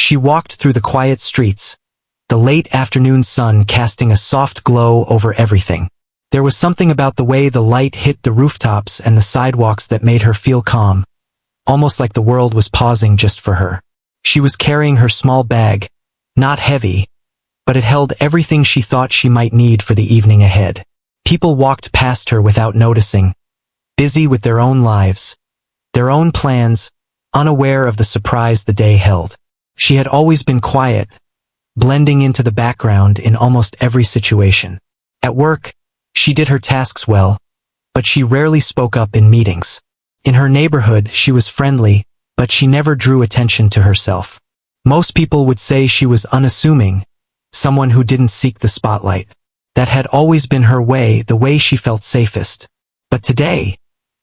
She walked through the quiet streets, the late afternoon sun casting a soft glow over everything. There was something about the way the light hit the rooftops and the sidewalks that made her feel calm, almost like the world was pausing just for her. She was carrying her small bag, not heavy, but it held everything she thought she might need for the evening ahead. People walked past her without noticing, busy with their own lives, their own plans, unaware of the surprise the day held. She had always been quiet, blending into the background in almost every situation. At work, she did her tasks well, but she rarely spoke up in meetings. In her neighborhood, she was friendly, but she never drew attention to herself. Most people would say she was unassuming, someone who didn't seek the spotlight. That had always been her way, the way she felt safest. But today,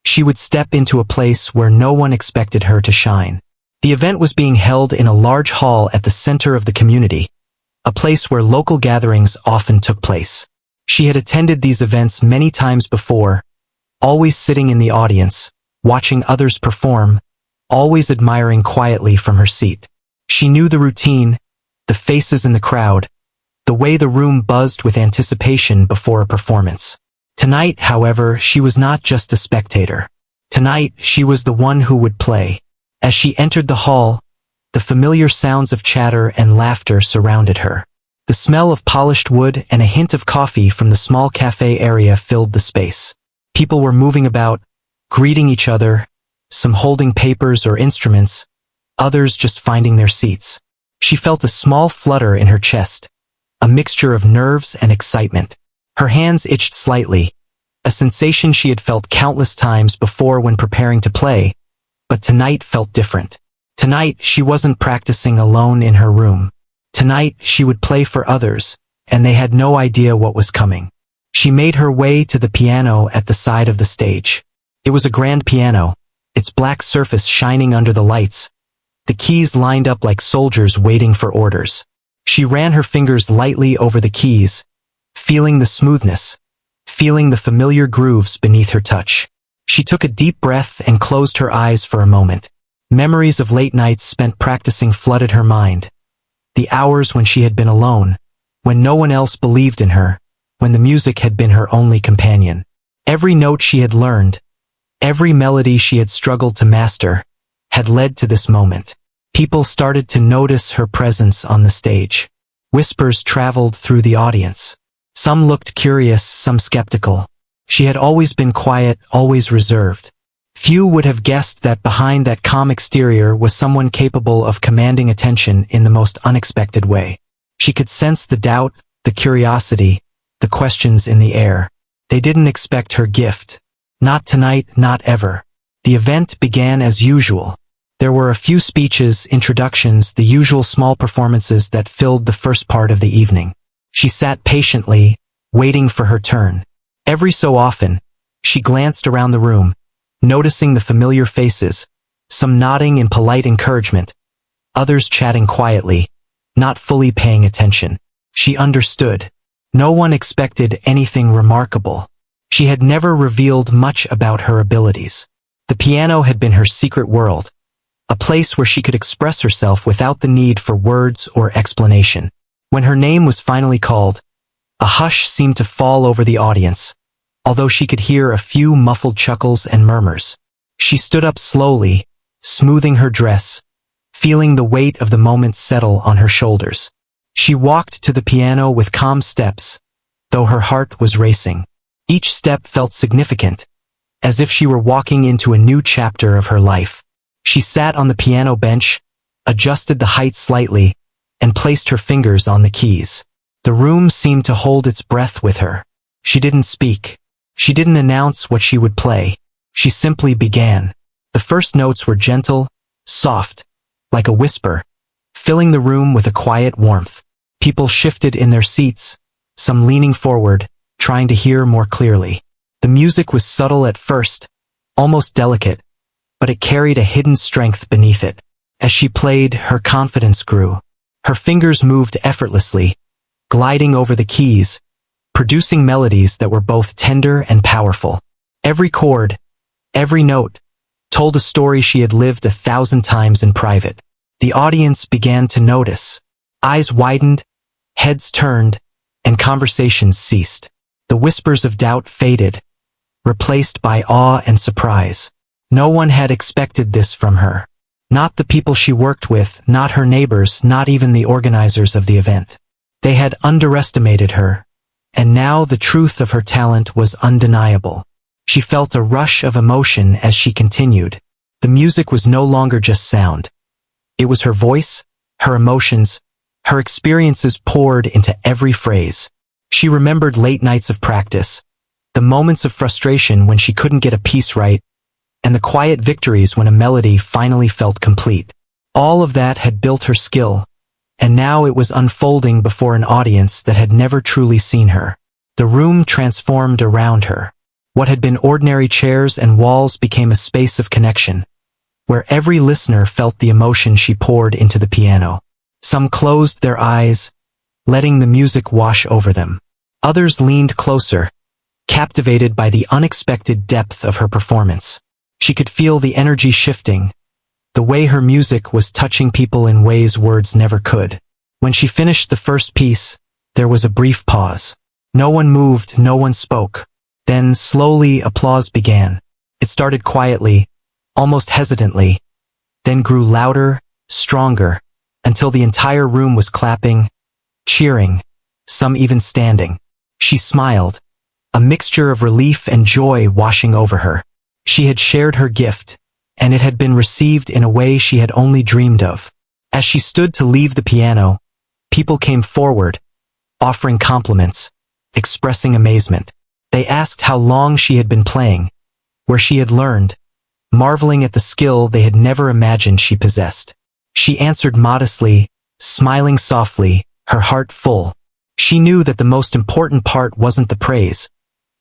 she would step into a place where no one expected her to shine. The event was being held in a large hall at the center of the community, a place where local gatherings often took place. She had attended these events many times before, always sitting in the audience, watching others perform, always admiring quietly from her seat. She knew the routine, the faces in the crowd, the way the room buzzed with anticipation before a performance. Tonight, however, she was not just a spectator. Tonight, she was the one who would play. As she entered the hall, the familiar sounds of chatter and laughter surrounded her. The smell of polished wood and a hint of coffee from the small cafe area filled the space. People were moving about, greeting each other, some holding papers or instruments, others just finding their seats. She felt a small flutter in her chest, a mixture of nerves and excitement. Her hands itched slightly, a sensation she had felt countless times before when preparing to play, but tonight felt different. Tonight, she wasn't practicing alone in her room. Tonight, she would play for others, and they had no idea what was coming. She made her way to the piano at the side of the stage. It was a grand piano, its black surface shining under the lights, the keys lined up like soldiers waiting for orders. She ran her fingers lightly over the keys, feeling the smoothness, feeling the familiar grooves beneath her touch. She took a deep breath and closed her eyes for a moment. Memories of late nights spent practicing flooded her mind. The hours when she had been alone, when no one else believed in her, when the music had been her only companion. Every note she had learned, every melody she had struggled to master, had led to this moment. People started to notice her presence on the stage. Whispers traveled through the audience. Some looked curious, some skeptical. She had always been quiet, always reserved. Few would have guessed that behind that calm exterior was someone capable of commanding attention in the most unexpected way. She could sense the doubt, the curiosity, the questions in the air. They didn't expect her gift. Not tonight, not ever. The event began as usual. There were a few speeches, introductions, the usual small performances that filled the first part of the evening. She sat patiently, waiting for her turn. Every so often, she glanced around the room, noticing the familiar faces, some nodding in polite encouragement, others chatting quietly, not fully paying attention. She understood. No one expected anything remarkable. She had never revealed much about her abilities. The piano had been her secret world, a place where she could express herself without the need for words or explanation. When her name was finally called, a hush seemed to fall over the audience, although she could hear a few muffled chuckles and murmurs. She stood up slowly, smoothing her dress, feeling the weight of the moment settle on her shoulders. She walked to the piano with calm steps, though her heart was racing. Each step felt significant, as if she were walking into a new chapter of her life. She sat on the piano bench, adjusted the height slightly, and placed her fingers on the keys. The room seemed to hold its breath with her. She didn't speak. She didn't announce what she would play. She simply began. The first notes were gentle, soft, like a whisper, filling the room with a quiet warmth. People shifted in their seats, some leaning forward, trying to hear more clearly. The music was subtle at first, almost delicate, but it carried a hidden strength beneath it. As she played, her confidence grew. Her fingers moved effortlessly, gliding over the keys, producing melodies that were both tender and powerful. Every chord, every note, told a story she had lived 1,000 times in private. The audience began to notice. Eyes widened, heads turned, and conversations ceased. The whispers of doubt faded, replaced by awe and surprise. No one had expected this from her. Not the people she worked with, not her neighbors, not even the organizers of the event. They had underestimated her, and now the truth of her talent was undeniable. She felt a rush of emotion as she continued. The music was no longer just sound. It was her voice, her emotions, her experiences poured into every phrase. She remembered late nights of practice, the moments of frustration when she couldn't get a piece right, and the quiet victories when a melody finally felt complete. All of that had built her skill, and now it was unfolding before an audience that had never truly seen her. The room transformed around her. What had been ordinary chairs and walls became a space of connection, where every listener felt the emotion she poured into the piano. Some closed their eyes, letting the music wash over them. Others leaned closer, captivated by the unexpected depth of her performance. She could feel the energy shifting, the way her music was touching people in ways words never could. When she finished the first piece, there was a brief pause. No one moved, no one spoke. Then, slowly, applause began. It started quietly, almost hesitantly, then grew louder, stronger, until the entire room was clapping, cheering, some even standing. She smiled, a mixture of relief and joy washing over her. She had shared her gift, and it had been received in a way she had only dreamed of. As she stood to leave the piano, people came forward, offering compliments, expressing amazement. They asked how long she had been playing, where she had learned, marveling at the skill they had never imagined she possessed. She answered modestly, smiling softly, her heart full. She knew that the most important part wasn't the praise,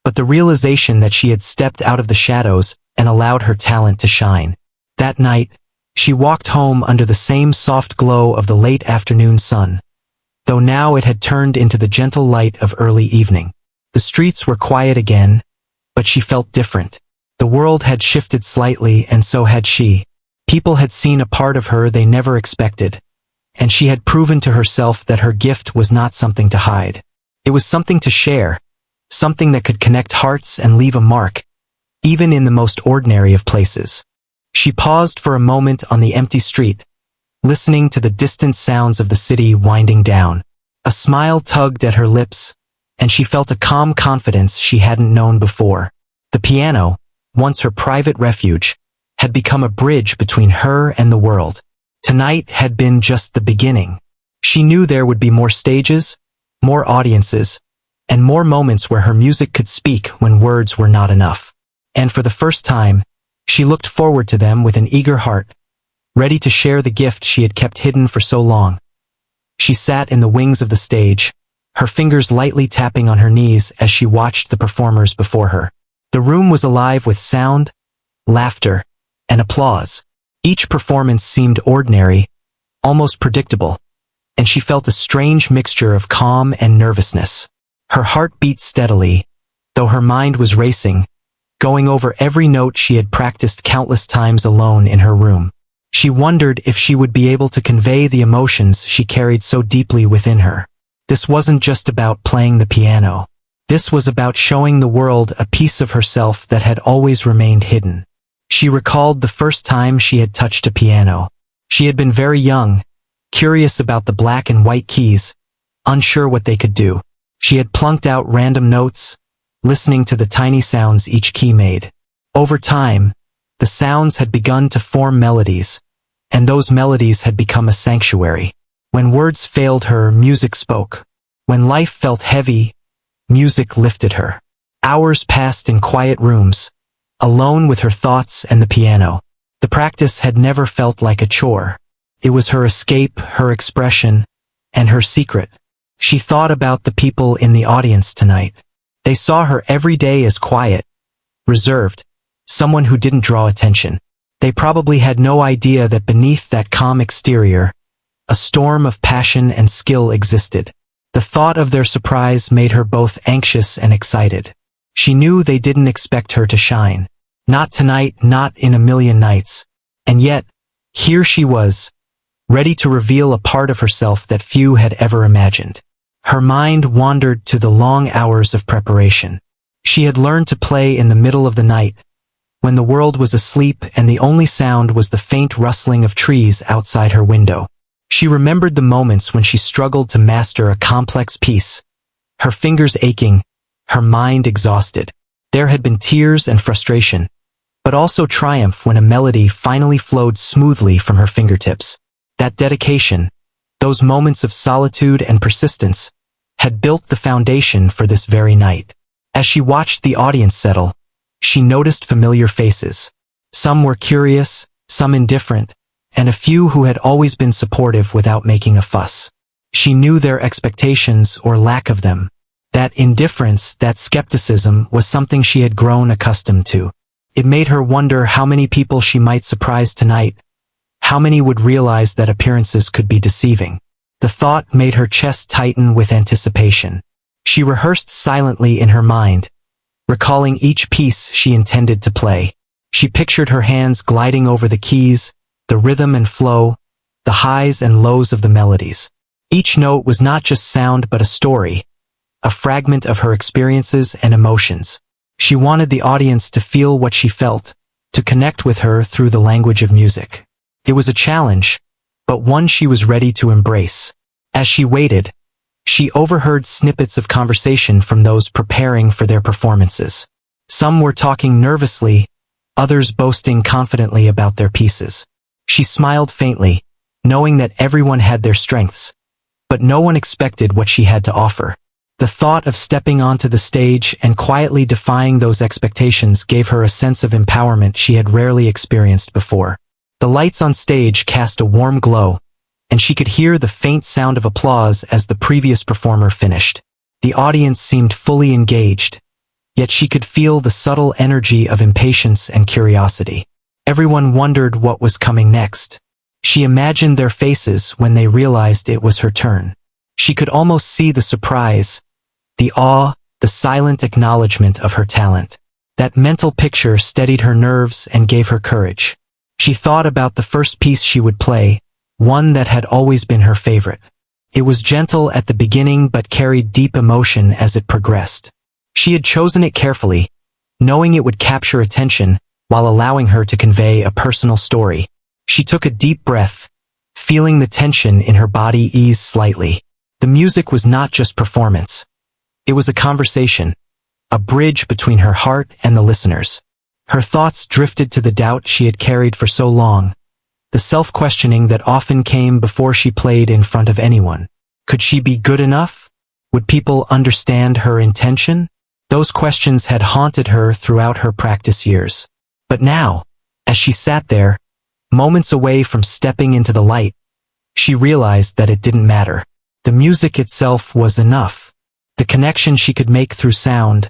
but the realization that she had stepped out of the shadows and allowed her talent to shine. That night, she walked home under the same soft glow of the late afternoon sun, though now it had turned into the gentle light of early evening. The streets were quiet again, but she felt different. The world had shifted slightly, and so had she. People had seen a part of her they never expected, and she had proven to herself that her gift was not something to hide. It was something to share, something that could connect hearts and leave a mark, even in the most ordinary of places. She paused for a moment on the empty street, listening to the distant sounds of the city winding down. A smile tugged at her lips, and she felt a calm confidence she hadn't known before. The piano, once her private refuge, had become a bridge between her and the world. Tonight had been just the beginning. She knew there would be more stages, more audiences, and more moments where her music could speak when words were not enough. And for the first time, she looked forward to them with an eager heart, ready to share the gift she had kept hidden for so long. She sat in the wings of the stage, her fingers lightly tapping on her knees as she watched the performers before her. The room was alive with sound, laughter, and applause. Each performance seemed ordinary, almost predictable, and she felt a strange mixture of calm and nervousness. Her heart beat steadily, though her mind was racing, going over every note she had practiced countless times alone in her room. She wondered if she would be able to convey the emotions she carried so deeply within her. This wasn't just about playing the piano. This was about showing the world a piece of herself that had always remained hidden. She recalled the first time she had touched a piano. She had been very young, curious about the black and white keys, unsure what they could do. She had plunked out random notes, listening to the tiny sounds each key made. Over time, the sounds had begun to form melodies, and those melodies had become a sanctuary. When words failed her, music spoke. When life felt heavy, music lifted her. Hours passed in quiet rooms, alone with her thoughts and the piano. The practice had never felt like a chore. It was her escape, her expression, and her secret. She thought about the people in the audience tonight. They saw her every day as quiet, reserved, someone who didn't draw attention. They probably had no idea that beneath that calm exterior, a storm of passion and skill existed. The thought of their surprise made her both anxious and excited. She knew they didn't expect her to shine. Not tonight, not in a million nights. And yet, here she was, ready to reveal a part of herself that few had ever imagined. Her mind wandered to the long hours of preparation. She had learned to play in the middle of the night, when the world was asleep and the only sound was the faint rustling of trees outside her window. She remembered the moments when she struggled to master a complex piece, her fingers aching, her mind exhausted. There had been tears and frustration, but also triumph when a melody finally flowed smoothly from her fingertips. That dedication, those moments of solitude and persistence, had built the foundation for this very night. As she watched the audience settle, she noticed familiar faces. Some were curious, some indifferent, and a few who had always been supportive without making a fuss. She knew their expectations or lack of them. That indifference, that skepticism, was something she had grown accustomed to. It made her wonder how many people she might surprise tonight, how many would realize that appearances could be deceiving. The thought made her chest tighten with anticipation. She rehearsed silently in her mind, recalling each piece she intended to play. She pictured her hands gliding over the keys, the rhythm and flow, the highs and lows of the melodies. Each note was not just sound but a story, a fragment of her experiences and emotions. She wanted the audience to feel what she felt, to connect with her through the language of music. It was a challenge, but one she was ready to embrace. As she waited, she overheard snippets of conversation from those preparing for their performances. Some were talking nervously, others boasting confidently about their pieces. She smiled faintly, knowing that everyone had their strengths, but no one expected what she had to offer. The thought of stepping onto the stage and quietly defying those expectations gave her a sense of empowerment she had rarely experienced before. The lights on stage cast a warm glow, and she could hear the faint sound of applause as the previous performer finished. The audience seemed fully engaged, yet she could feel the subtle energy of impatience and curiosity. Everyone wondered what was coming next. She imagined their faces when they realized it was her turn. She could almost see the surprise, the awe, the silent acknowledgement of her talent. That mental picture steadied her nerves and gave her courage. She thought about the first piece she would play, one that had always been her favorite. It was gentle at the beginning but carried deep emotion as it progressed. She had chosen it carefully, knowing it would capture attention while allowing her to convey a personal story. She took a deep breath, feeling the tension in her body ease slightly. The music was not just performance. It was a conversation, a bridge between her heart and the listeners. Her thoughts drifted to the doubt she had carried for so long, the self-questioning that often came before she played in front of anyone. Could she be good enough? Would people understand her intention? Those questions had haunted her throughout her practice years. But now, as she sat there, moments away from stepping into the light, she realized that it didn't matter. The music itself was enough. The connection she could make through sound,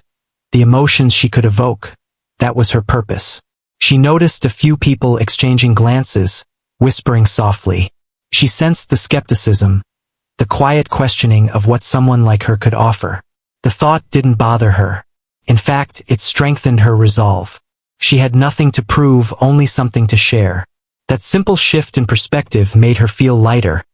the emotions she could evoke, that was her purpose. She noticed a few people exchanging glances, whispering softly. She sensed the skepticism, the quiet questioning of what someone like her could offer. The thought didn't bother her. In fact, it strengthened her resolve. She had nothing to prove, only something to share. That simple shift in perspective made her feel lighter,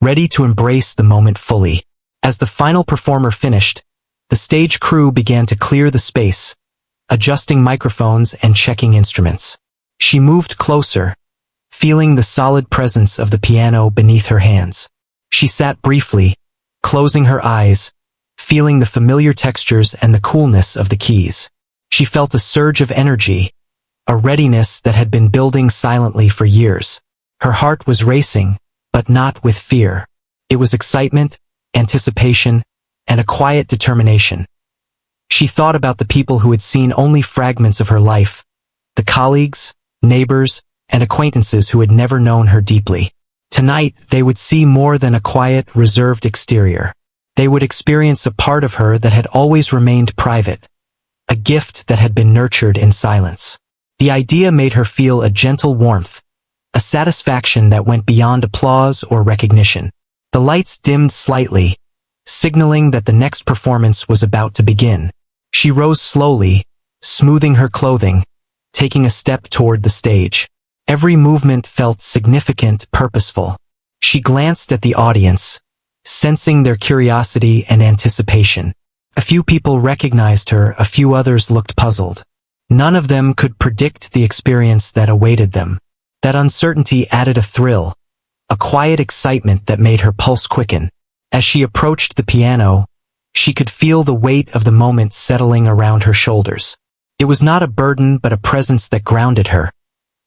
ready to embrace the moment fully. As the final performer finished, the stage crew began to clear the space, adjusting microphones and checking instruments. She moved closer, feeling the solid presence of the piano beneath her hands. She sat briefly, closing her eyes, feeling the familiar textures and the coolness of the keys. She felt a surge of energy, a readiness that had been building silently for years. Her heart was racing, but not with fear. It was excitement, anticipation, and a quiet determination. She thought about the people who had seen only fragments of her life, the colleagues, neighbors, and acquaintances who had never known her deeply. Tonight, they would see more than a quiet, reserved exterior. They would experience a part of her that had always remained private, a gift that had been nurtured in silence. The idea made her feel a gentle warmth, a satisfaction that went beyond applause or recognition. The lights dimmed slightly, signaling that the next performance was about to begin. She rose slowly, smoothing her clothing, taking a step toward the stage. Every movement felt significant, purposeful. She glanced at the audience, sensing their curiosity and anticipation. A few people recognized her, a few others looked puzzled. None of them could predict the experience that awaited them. That uncertainty added a thrill, a quiet excitement that made her pulse quicken. As she approached the piano, she could feel the weight of the moment settling around her shoulders. It was not a burden but a presence that grounded her,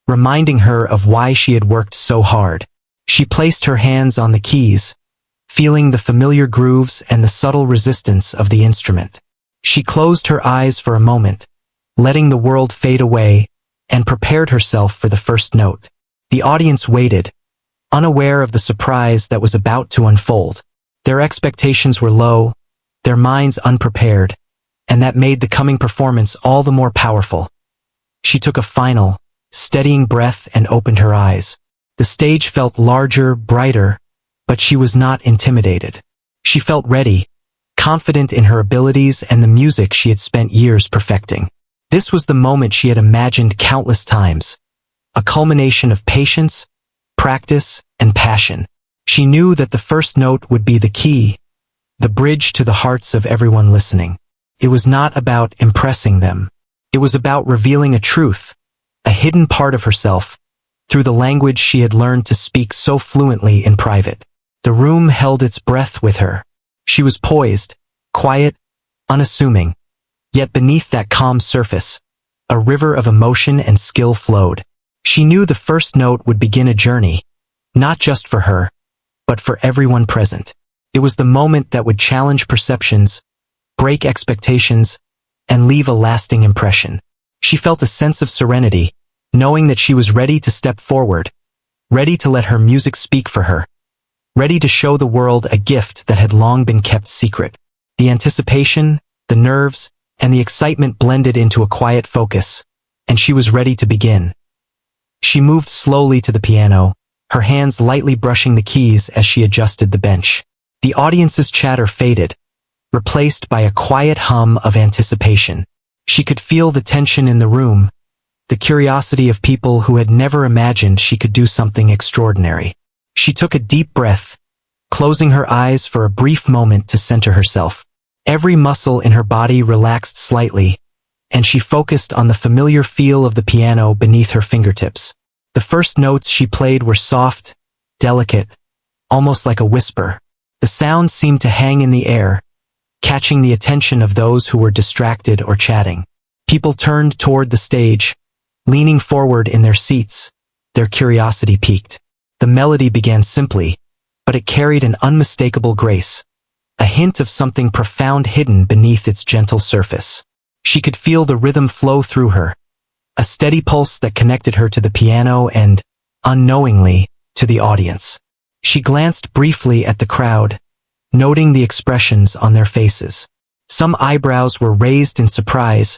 reminding her of why she had worked so hard. She placed her hands on the keys, feeling the familiar grooves and the subtle resistance of the instrument. She closed her eyes for a moment, letting the world fade away, and prepared herself for the first note. The audience waited, unaware of the surprise that was about to unfold. Their expectations were low, their minds unprepared, and that made the coming performance all the more powerful. She took a final, steadying breath and opened her eyes. The stage felt larger, brighter, but she was not intimidated. She felt ready, confident in her abilities and the music she had spent years perfecting. This was the moment she had imagined countless times, a culmination of patience, practice, and passion. She knew that the first note would be the key, the bridge to the hearts of everyone listening. It was not about impressing them. It was about revealing a truth, a hidden part of herself, through the language she had learned to speak so fluently in private. The room held its breath with her. She was poised, quiet, unassuming. Yet beneath that calm surface, a river of emotion and skill flowed. She knew the first note would begin a journey, not just for her, but for everyone present. It was the moment that would challenge perceptions, break expectations, and leave a lasting impression. She felt a sense of serenity, knowing that she was ready to step forward, ready to let her music speak for her, ready to show the world a gift that had long been kept secret. The anticipation, the nerves, and the excitement blended into a quiet focus, and she was ready to begin. She moved slowly to the piano, her hands lightly brushing the keys as she adjusted the bench. The audience's chatter faded, replaced by a quiet hum of anticipation. She could feel the tension in the room, the curiosity of people who had never imagined she could do something extraordinary. She took a deep breath, closing her eyes for a brief moment to center herself. Every muscle in her body relaxed slightly, and she focused on the familiar feel of the piano beneath her fingertips. The first notes she played were soft, delicate, almost like a whisper. The sound seemed to hang in the air, catching the attention of those who were distracted or chatting. People turned toward the stage, leaning forward in their seats, their curiosity piqued. The melody began simply, but it carried an unmistakable grace, a hint of something profound hidden beneath its gentle surface. She could feel the rhythm flow through her, a steady pulse that connected her to the piano and, unknowingly, to the audience. She glanced briefly at the crowd, noting the expressions on their faces. Some eyebrows were raised in surprise,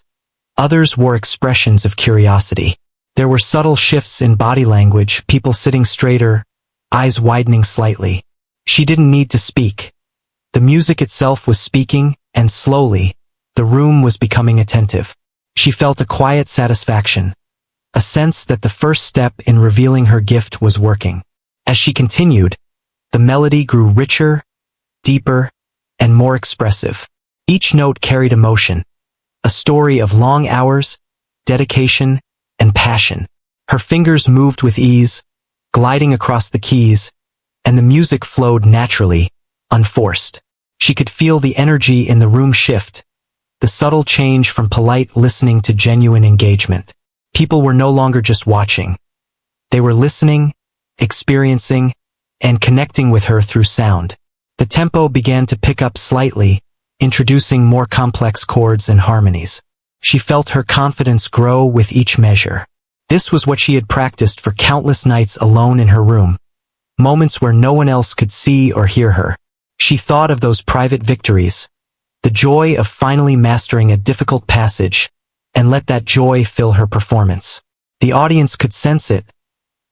others wore expressions of curiosity. There were subtle shifts in body language, people sitting straighter, eyes widening slightly. She didn't need to speak. The music itself was speaking, and slowly, the room was becoming attentive. She felt a quiet satisfaction, a sense that the first step in revealing her gift was working. As she continued, the melody grew richer, deeper, and more expressive. Each note carried emotion, a story of long hours, dedication, and passion. Her fingers moved with ease, gliding across the keys, and the music flowed naturally, unforced. She could feel the energy in the room shift, the subtle change from polite listening to genuine engagement. People were no longer just watching. They were listening, experiencing, and connecting with her through sound. The tempo began to pick up slightly, introducing more complex chords and harmonies. She felt her confidence grow with each measure. This was what she had practiced for countless nights alone in her room, moments where no one else could see or hear her. She thought of those private victories, the joy of finally mastering a difficult passage, and let that joy fill her performance. The audience could sense it,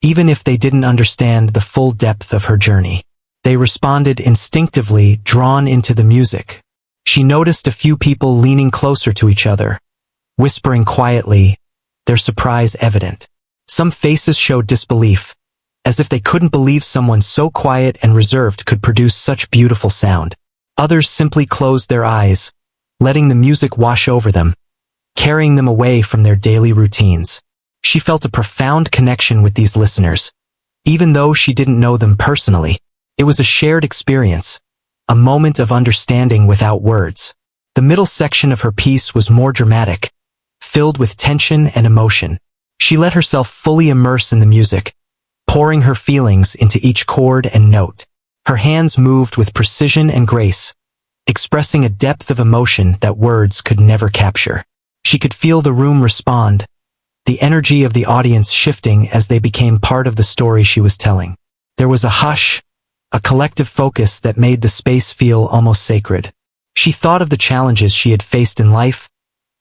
even if they didn't understand the full depth of her journey. They responded instinctively, drawn into the music. She noticed a few people leaning closer to each other, whispering quietly, their surprise evident. Some faces showed disbelief, as if they couldn't believe someone so quiet and reserved could produce such beautiful sound. Others simply closed their eyes, letting the music wash over them, carrying them away from their daily routines. She felt a profound connection with these listeners. Even though she didn't know them personally, it was a shared experience, a moment of understanding without words. The middle section of her piece was more dramatic, filled with tension and emotion. She let herself fully immerse in the music, pouring her feelings into each chord and note. Her hands moved with precision and grace, expressing a depth of emotion that words could never capture. She could feel the room respond, the energy of the audience shifting as they became part of the story she was telling. There was a hush, a collective focus that made the space feel almost sacred. She thought of the challenges she had faced in life,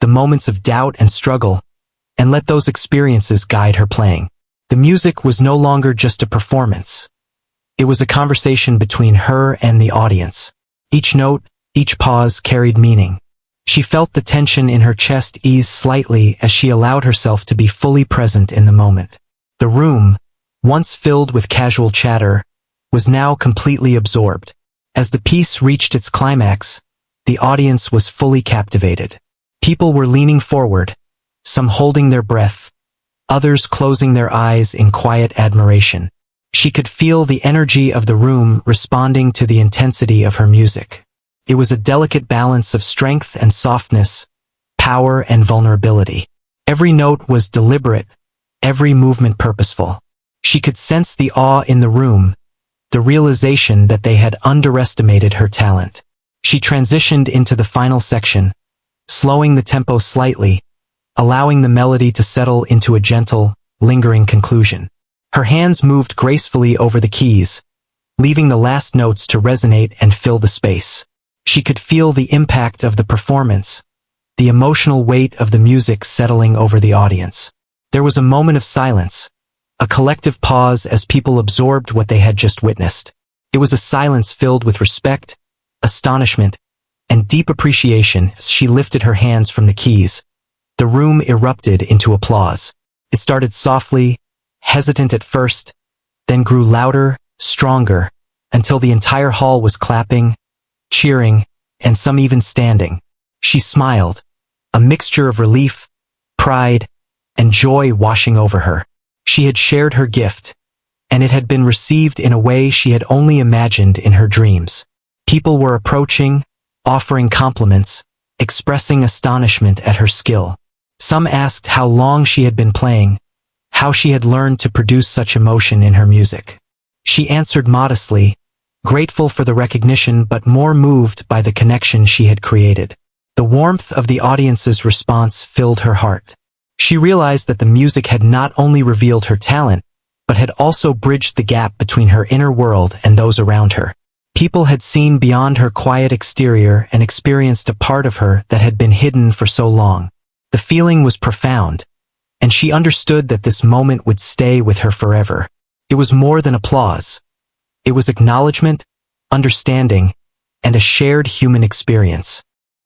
the moments of doubt and struggle, and let those experiences guide her playing. The music was no longer just a performance. It was a conversation between her and the audience. Each note, each pause carried meaning. She felt the tension in her chest ease slightly as she allowed herself to be fully present in the moment. The room, once filled with casual chatter, was now completely absorbed. As the piece reached its climax, the audience was fully captivated. People were leaning forward, some holding their breath, others closing their eyes in quiet admiration. She could feel the energy of the room responding to the intensity of her music. It was a delicate balance of strength and softness, power and vulnerability. Every note was deliberate, every movement purposeful. She could sense the awe in the room, the realization that they had underestimated her talent. She transitioned into the final section, slowing the tempo slightly, allowing the melody to settle into a gentle, lingering conclusion. Her hands moved gracefully over the keys, leaving the last notes to resonate and fill the space. She could feel the impact of the performance, the emotional weight of the music settling over the audience. There was a moment of silence, a collective pause as people absorbed what they had just witnessed. It was a silence filled with respect, astonishment, and deep appreciation. As she lifted her hands from the keys, the room erupted into applause. It started softly, hesitant at first, then grew louder, stronger, until the entire hall was clapping, cheering, and some even standing. She smiled, a mixture of relief, pride, and joy washing over her. She had shared her gift, and it had been received in a way she had only imagined in her dreams. People were approaching, offering compliments, expressing astonishment at her skill. Some asked how long she had been playing, how she had learned to produce such emotion in her music. She answered modestly, grateful for the recognition but more moved by the connection she had created. The warmth of the audience's response filled her heart. She realized that the music had not only revealed her talent, but had also bridged the gap between her inner world and those around her. People had seen beyond her quiet exterior and experienced a part of her that had been hidden for so long. The feeling was profound, and she understood that this moment would stay with her forever. It was more than applause. It was acknowledgement, understanding, and a shared human experience.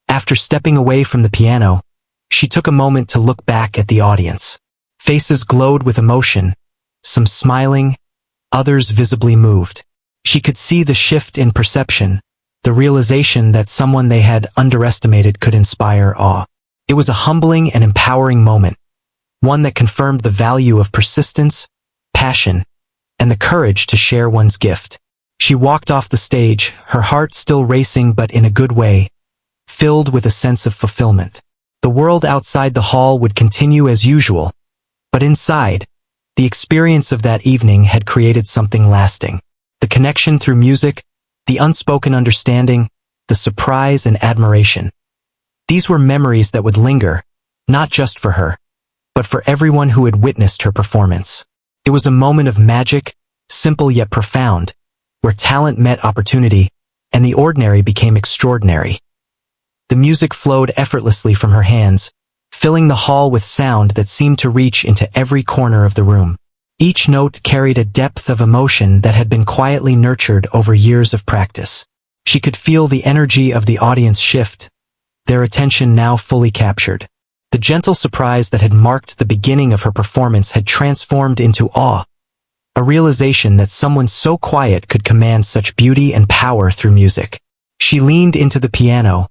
After stepping away from the piano, she took a moment to look back at the audience. Faces glowed with emotion, some smiling, others visibly moved. She could see the shift in perception, the realization that someone they had underestimated could inspire awe. It was a humbling and empowering moment, one that confirmed the value of persistence, passion, and the courage to share one's gift. She walked off the stage, her heart still racing but in a good way, filled with a sense of fulfillment. The world outside the hall would continue as usual, but inside, the experience of that evening had created something lasting. The connection through music, the unspoken understanding, the surprise and admiration. These were memories that would linger, not just for her, but for everyone who had witnessed her performance. It was a moment of magic, simple yet profound, where talent met opportunity, and the ordinary became extraordinary. The music flowed effortlessly from her hands, filling the hall with sound that seemed to reach into every corner of the room. Each note carried a depth of emotion that had been quietly nurtured over years of practice. She could feel the energy of the audience shift, their attention now fully captured. The gentle surprise that had marked the beginning of her performance had transformed into awe, a realization that someone so quiet could command such beauty and power through music. She leaned into the piano,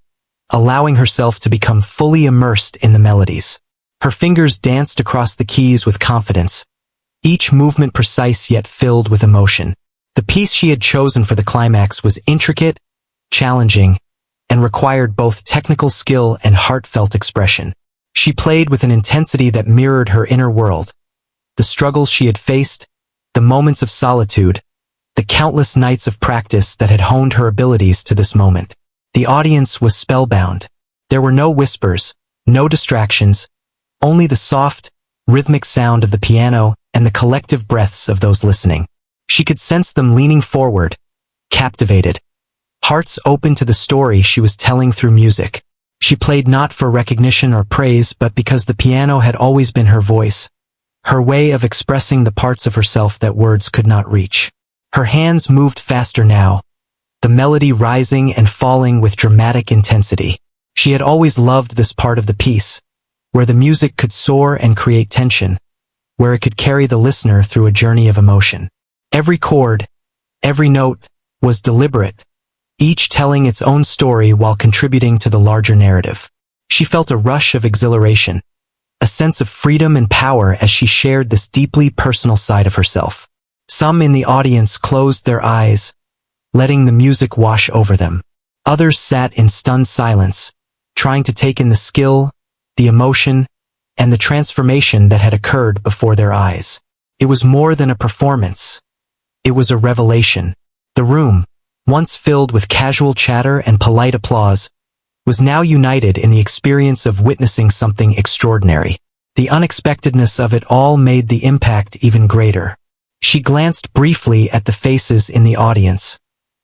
allowing herself to become fully immersed in the melodies. Her fingers danced across the keys with confidence, each movement precise yet filled with emotion. The piece she had chosen for the climax was intricate, challenging, and required both technical skill and heartfelt expression. She played with an intensity that mirrored her inner world, the struggles she had faced, the moments of solitude, the countless nights of practice that had honed her abilities to this moment. The audience was spellbound. There were no whispers, no distractions, only the soft, rhythmic sound of the piano and the collective breaths of those listening. She could sense them leaning forward, captivated, hearts open to the story she was telling through music. She played not for recognition or praise, but because the piano had always been her voice, her way of expressing the parts of herself that words could not reach. Her hands moved faster now, the melody rising and falling with dramatic intensity. She had always loved this part of the piece, where the music could soar and create tension, where it could carry the listener through a journey of emotion. Every chord, every note, was deliberate, each telling its own story while contributing to the larger narrative. She felt a rush of exhilaration, a sense of freedom and power as she shared this deeply personal side of herself. Some in the audience closed their eyes, letting the music wash over them. Others sat in stunned silence, trying to take in the skill, the emotion, and the transformation that had occurred before their eyes. It was more than a performance. It was a revelation. The room, once filled with casual chatter and polite applause, was now united in the experience of witnessing something extraordinary. The unexpectedness of it all made the impact even greater. She glanced briefly at the faces in the audience,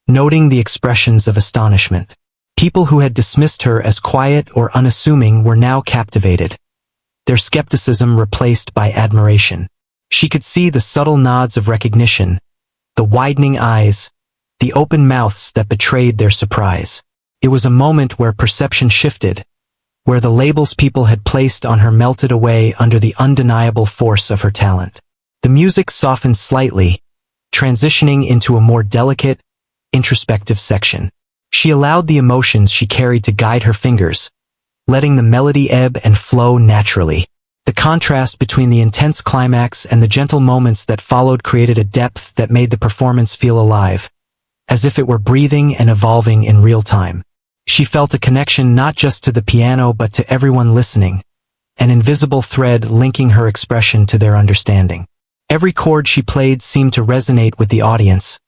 noting the expressions of astonishment. People who had dismissed her as quiet or unassuming were now captivated, their skepticism replaced by admiration. She could see the subtle nods of recognition, the widening eyes, the open mouths that betrayed their surprise. It was a moment where perception shifted, where the labels people had placed on her melted away under the undeniable force of her talent. The music softened slightly, transitioning into a more delicate, introspective section. She allowed the emotions she carried to guide her fingers, letting the melody ebb and flow naturally. The contrast between the intense climax and the gentle moments that followed created a depth that made the performance feel alive, as if it were breathing and evolving in real time. She felt a connection not just to the piano but to everyone listening, an invisible thread linking her expression to their understanding. Every chord she played seemed to resonate with the audience,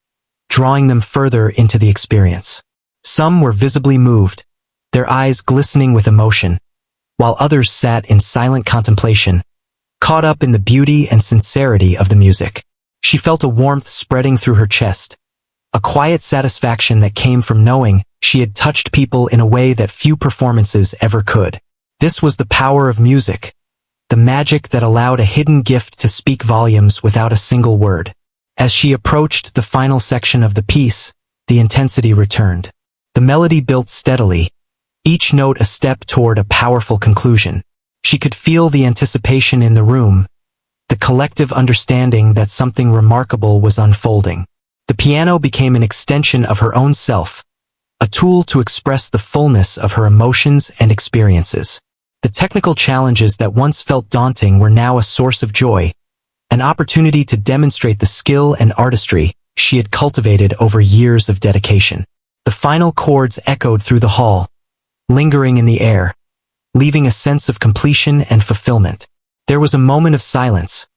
drawing them further into the experience. Some were visibly moved, their eyes glistening with emotion, while others sat in silent contemplation, caught up in the beauty and sincerity of the music. She felt a warmth spreading through her chest, a quiet satisfaction that came from knowing she had touched people in a way that few performances ever could. This was the power of music, the magic that allowed a hidden gift to speak volumes without a single word. As she approached the final section of the piece, the intensity returned. The melody built steadily, each note a step toward a powerful conclusion. She could feel the anticipation in the room, the collective understanding that something remarkable was unfolding. The piano became an extension of her own self, a tool to express the fullness of her emotions and experiences. The technical challenges that once felt daunting were now a source of joy, an opportunity to demonstrate the skill and artistry she had cultivated over years of dedication. The final chords echoed through the hall, lingering in the air, leaving a sense of completion and fulfillment. There was a moment of silence,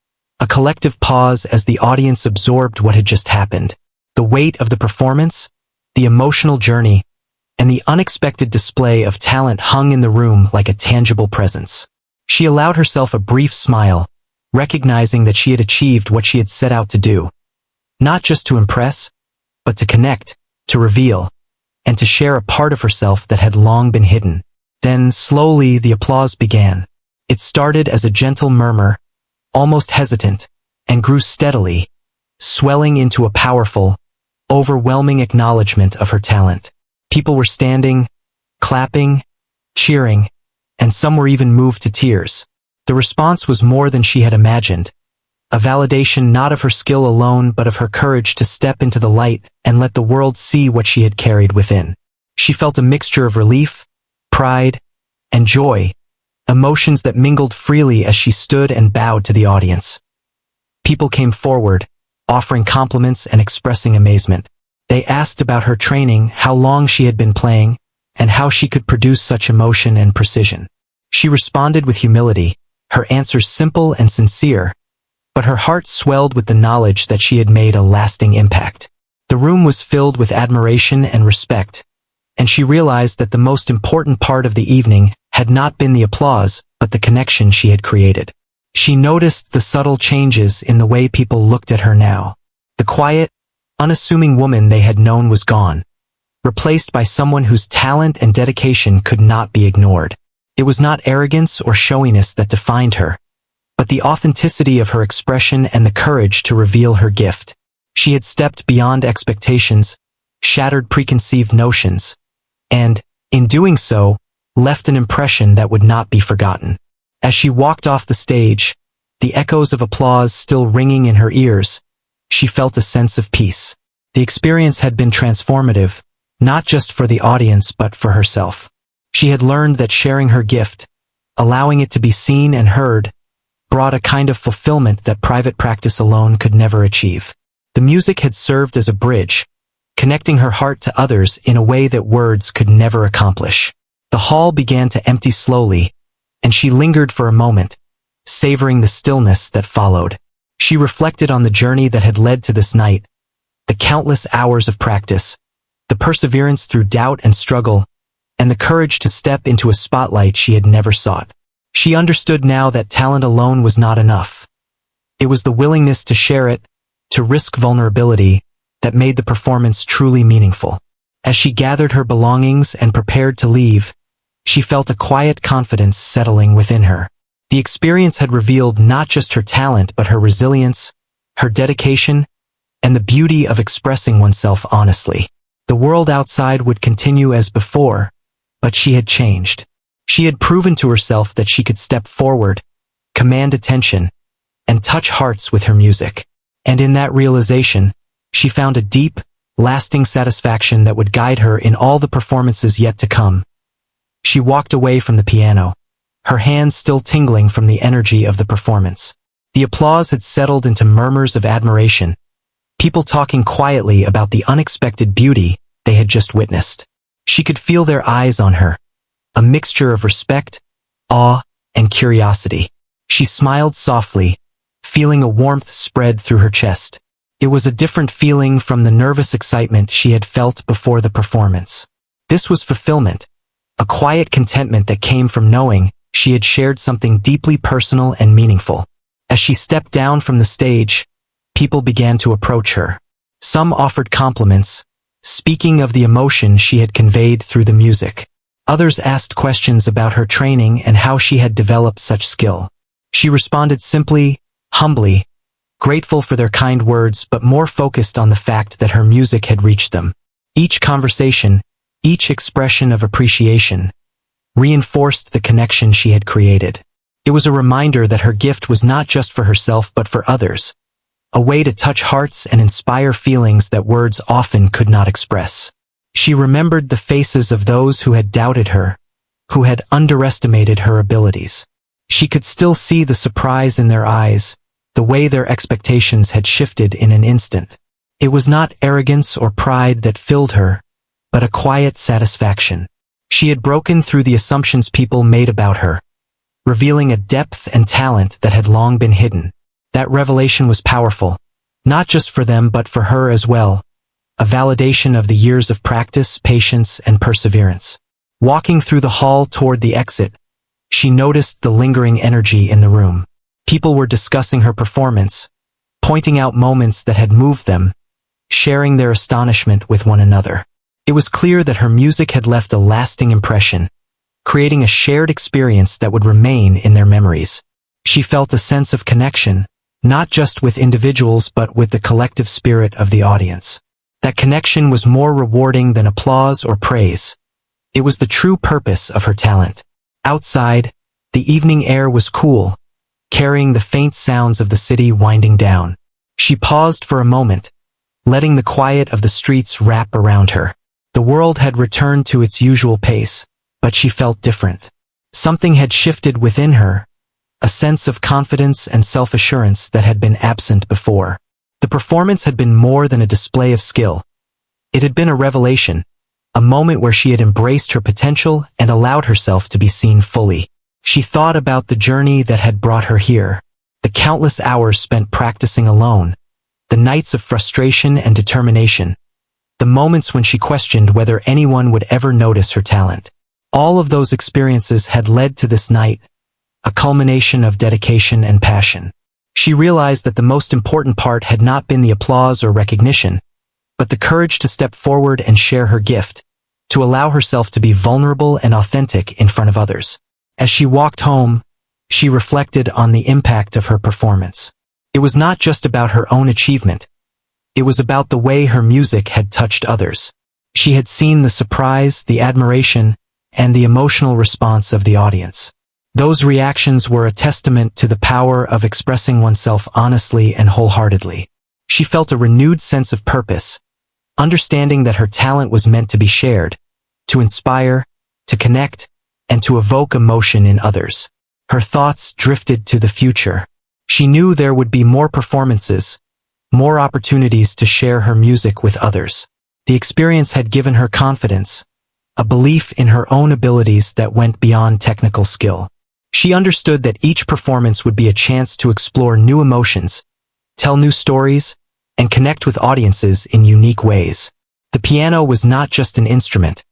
a collective pause as the audience absorbed what had just happened. The weight of the performance, the emotional journey, and the unexpected display of talent hung in the room like a tangible presence. She allowed herself a brief smile, recognizing that she had achieved what she had set out to do. Not just to impress, but to connect, to reveal, and to share a part of herself that had long been hidden. Then, slowly, the applause began. It started as a gentle murmur, almost hesitant, and grew steadily, swelling into a powerful, overwhelming acknowledgement of her talent. People were standing, clapping, cheering, and some were even moved to tears. The response was more than she had imagined, a validation not of her skill alone but of her courage to step into the light and let the world see what she had carried within. She felt a mixture of relief, pride, and joy, emotions that mingled freely as she stood and bowed to the audience. People came forward, offering compliments and expressing amazement. They asked about her training, how long she had been playing, and how she could produce such emotion and precision. She responded with humility, her answers simple and sincere, but her heart swelled with the knowledge that she had made a lasting impact. The room was filled with admiration and respect, and she realized that the most important part of the evening had not been the applause, but the connection she had created. She noticed the subtle changes in the way people looked at her now. The quiet, unassuming woman they had known was gone, replaced by someone whose talent and dedication could not be ignored. It was not arrogance or showiness that defined her, but the authenticity of her expression and the courage to reveal her gift. She had stepped beyond expectations, shattered preconceived notions, and, in doing so, left an impression that would not be forgotten. As she walked off the stage, the echoes of applause still ringing in her ears, she felt a sense of peace. The experience had been transformative, not just for the audience but for herself. She had learned that sharing her gift, allowing it to be seen and heard, brought a kind of fulfillment that private practice alone could never achieve. The music had served as a bridge, connecting her heart to others in a way that words could never accomplish. The hall began to empty slowly, and she lingered for a moment, savoring the stillness that followed. She reflected on the journey that had led to this night, the countless hours of practice, the perseverance through doubt and struggle, and the courage to step into a spotlight she had never sought. She understood now that talent alone was not enough. It was the willingness to share it, to risk vulnerability, that made the performance truly meaningful. As she gathered her belongings and prepared to leave, she felt a quiet confidence settling within her. The experience had revealed not just her talent but her resilience, her dedication, and the beauty of expressing oneself honestly. The world outside would continue as before, but she had changed. She had proven to herself that she could step forward, command attention, and touch hearts with her music. And in that realization, she found a deep, lasting satisfaction that would guide her in all the performances yet to come. She walked away from the piano, her hands still tingling from the energy of the performance. The applause had settled into murmurs of admiration, people talking quietly about the unexpected beauty they had just witnessed. She could feel their eyes on her, a mixture of respect, awe, and curiosity. She smiled softly, feeling a warmth spread through her chest. It was a different feeling from the nervous excitement she had felt before the performance. This was fulfillment, a quiet contentment that came from knowing she had shared something deeply personal and meaningful. As she stepped down from the stage, people began to approach her. Some offered compliments, speaking of the emotion she had conveyed through the music. Others asked questions about her training and how she had developed such skill. She responded simply, humbly, grateful for their kind words but more focused on the fact that her music had reached them. Each conversation, each expression of appreciation, reinforced the connection she had created. It was a reminder that her gift was not just for herself but for others, a way to touch hearts and inspire feelings that words often could not express. She remembered the faces of those who had doubted her, who had underestimated her abilities. She could still see the surprise in their eyes, the way their expectations had shifted in an instant. It was not arrogance or pride that filled her, but a quiet satisfaction. She had broken through the assumptions people made about her, revealing a depth and talent that had long been hidden. That revelation was powerful, not just for them but for her as well, a validation of the years of practice, patience, and perseverance. Walking through the hall toward the exit, she noticed the lingering energy in the room. People were discussing her performance, pointing out moments that had moved them, sharing their astonishment with one another. It was clear that her music had left a lasting impression, creating a shared experience that would remain in their memories. She felt a sense of connection, not just with individuals but with the collective spirit of the audience. That connection was more rewarding than applause or praise. It was the true purpose of her talent. Outside, the evening air was cool, carrying the faint sounds of the city winding down. She paused for a moment, letting the quiet of the streets wrap around her. The world had returned to its usual pace, but she felt different. Something had shifted within her, a sense of confidence and self-assurance that had been absent before. The performance had been more than a display of skill. It had been a revelation, a moment where she had embraced her potential and allowed herself to be seen fully. She thought about the journey that had brought her here, the countless hours spent practicing alone, the nights of frustration and determination, the moments when she questioned whether anyone would ever notice her talent. All of those experiences had led to this night, a culmination of dedication and passion. She realized that the most important part had not been the applause or recognition, but the courage to step forward and share her gift, to allow herself to be vulnerable and authentic in front of others. As she walked home, she reflected on the impact of her performance. It was not just about her own achievement. It was about the way her music had touched others. She had seen the surprise, the admiration, and the emotional response of the audience. Those reactions were a testament to the power of expressing oneself honestly and wholeheartedly. She felt a renewed sense of purpose, understanding that her talent was meant to be shared, to inspire, to connect, and to evoke emotion in others. Her thoughts drifted to the future. She knew there would be more performances, more opportunities to share her music with others. The experience had given her confidence, a belief in her own abilities that went beyond technical skill. She understood that each performance would be a chance to explore new emotions, tell new stories, and connect with audiences in unique ways. The piano was not just an instrument.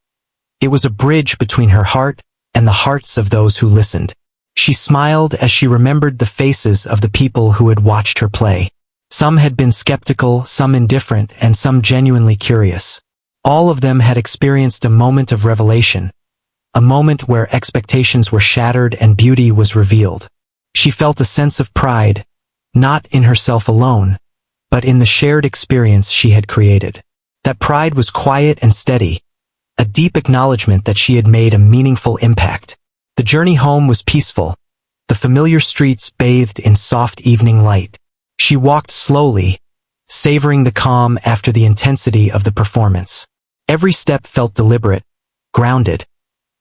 It was a bridge between her heart and the hearts of those who listened. She smiled as she remembered the faces of the people who had watched her play. Some had been skeptical, some indifferent, and some genuinely curious. All of them had experienced a moment of revelation, a moment where expectations were shattered and beauty was revealed. She felt a sense of pride, not in herself alone, but in the shared experience she had created. That pride was quiet and steady, a deep acknowledgement that she had made a meaningful impact. The journey home was peaceful, the familiar streets bathed in soft evening light. She walked slowly, savoring the calm after the intensity of the performance. Every step felt deliberate, grounded,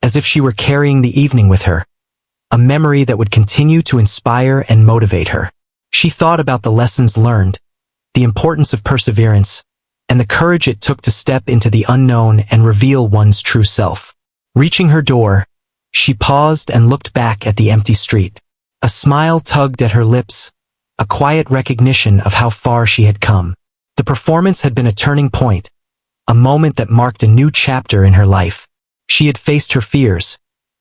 as if she were carrying the evening with her, a memory that would continue to inspire and motivate her. She thought about the lessons learned, the importance of perseverance, and the courage it took to step into the unknown and reveal one's true self. Reaching her door, she paused and looked back at the empty street. A smile tugged at her lips, a quiet recognition of how far she had come. The performance had been a turning point, a moment that marked a new chapter in her life. She had faced her fears,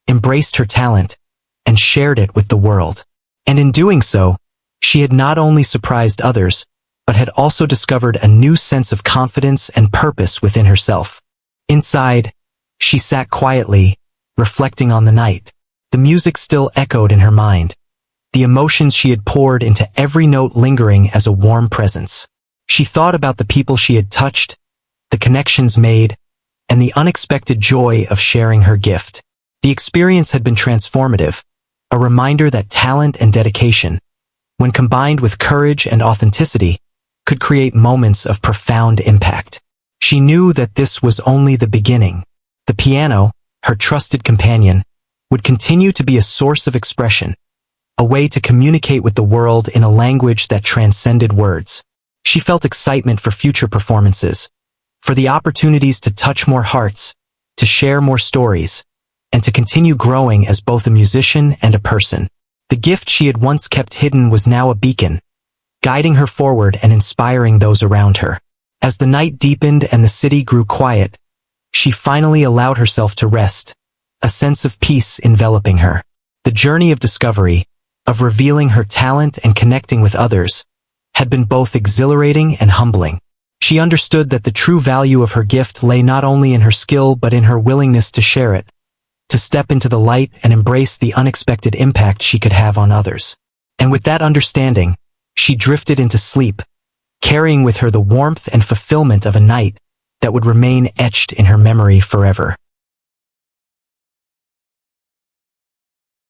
embraced her talent, and shared it with the world. And in doing so, she had not only surprised others, but had also discovered a new sense of confidence and purpose within herself. Inside, she sat quietly, reflecting on the night. The music still echoed in her mind, the emotions she had poured into every note lingering as a warm presence. She thought about the people she had touched, the connections made, and the unexpected joy of sharing her gift. The experience had been transformative, a reminder that talent and dedication, when combined with courage and authenticity, could create moments of profound impact. She knew that this was only the beginning. The piano, her trusted companion, would continue to be a source of expression, a way to communicate with the world in a language that transcended words. She felt excitement for future performances, for the opportunities to touch more hearts, to share more stories, and to continue growing as both a musician and a person. The gift she had once kept hidden was now a beacon, guiding her forward and inspiring those around her. As the night deepened and the city grew quiet, she finally allowed herself to rest, a sense of peace enveloping her. The journey of discovery, of revealing her talent and connecting with others, had been both exhilarating and humbling. She understood that the true value of her gift lay not only in her skill but in her willingness to share it, to step into the light and embrace the unexpected impact she could have on others. And with that understanding, she drifted into sleep, carrying with her the warmth and fulfillment of a night that would remain etched in her memory forever.